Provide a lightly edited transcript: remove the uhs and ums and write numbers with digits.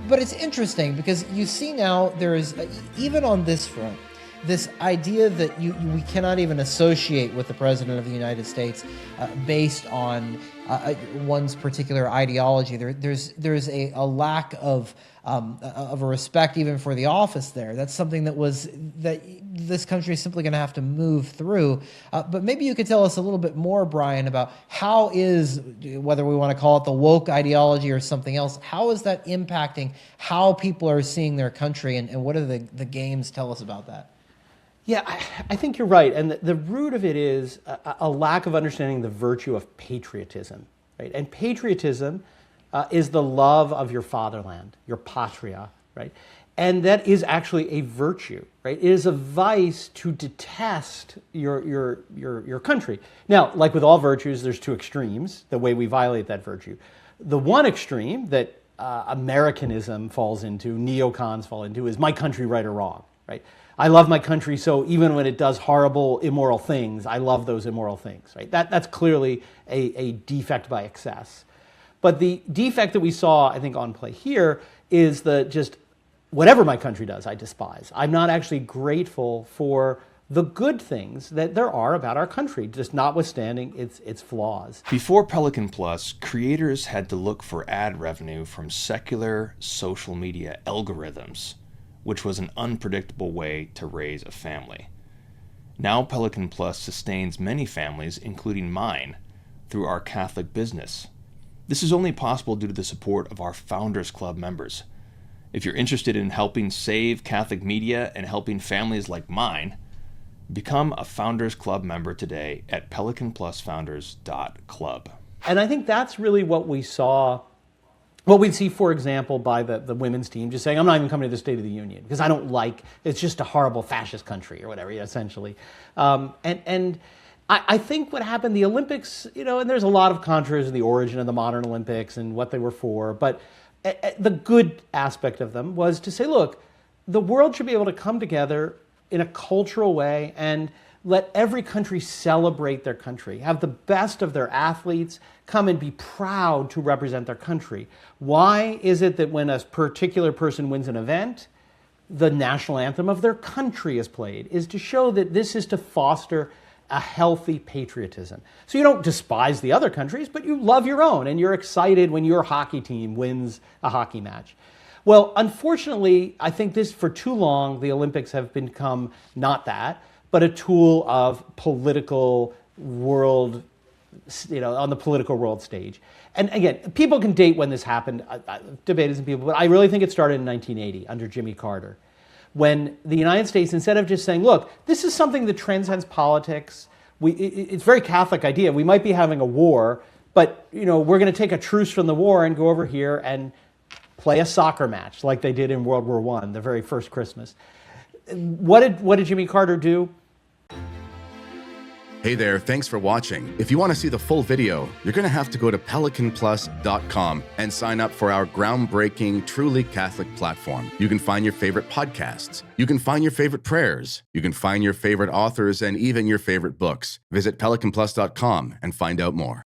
But it's interesting because you see now there is, even on this front, this idea that we cannot even associate with the President of the United States based on one's particular ideology. There's a lack of a respect even for the office there. That's something that this country is simply going to have to move through. But maybe you could tell us a little bit more, Brian, about how is, whether we want to call it the woke ideology or something else, how is that impacting how people are seeing their country, and what do the games tell us about that? Yeah, I think you're right. And the root of it is a lack of understanding the virtue of patriotism, right? And patriotism is the love of your fatherland, your patria, right? And that is actually a virtue, right? It is a vice to detest your country. Now, like with all virtues, there's two extremes, the way we violate that virtue. The one extreme that Americanism falls into, neocons fall into, is my country right or wrong, right? I love my country, so even when it does horrible, immoral things, I love those immoral things, right? That's clearly a defect by excess. But the defect that we saw, I think, on play here is just whatever my country does, I despise. I'm not actually grateful for the good things that there are about our country, just notwithstanding its flaws. Before Pelican Plus, creators had to look for ad revenue from secular social media algorithms, which was an unpredictable way to raise a family. Now Pelican Plus sustains many families, including mine, through our Catholic business. This is only possible due to the support of our Founders Club members. If you're interested in helping save Catholic media and helping families like mine, become a Founders Club member today at pelicanplusfounders.club. And I think that's really what we saw. What we'd see, for example, by the women's team just saying, I'm not even coming to the State of the Union because I don't like, it's just a horrible fascist country or whatever, essentially. And I think what happened, the Olympics, and there's a lot of controversy in the origin of the modern Olympics and what they were for, but the good aspect of them was to say, look, the world should be able to come together in a cultural way and let every country celebrate their country, have the best of their athletes come and be proud to represent their country. Why is it that when a particular person wins an event, the national anthem of their country is played? Is to show that this is to foster a healthy patriotism. So you don't despise the other countries, but you love your own, and you're excited when your hockey team wins a hockey match. Well, unfortunately, I think for too long, the Olympics have become not that, but a tool of political world, on the political world stage. And again, people can date when this happened, debated some people, but I really think it started in 1980 under Jimmy Carter, when the United States, instead of just saying, look, this is something that transcends politics, it's a very Catholic idea. We might be having a war, but we're going to take a truce from the war and go over here and play a soccer match like they did in World War I, the very first Christmas. What did Jimmy Carter do? Hey there, thanks for watching. If you want to see the full video, you're going to have to go to pelicanplus.com and sign up for our groundbreaking, truly Catholic platform. You can find your favorite podcasts. You can find your favorite prayers. You can find your favorite authors and even your favorite books. Visit pelicanplus.com and find out more.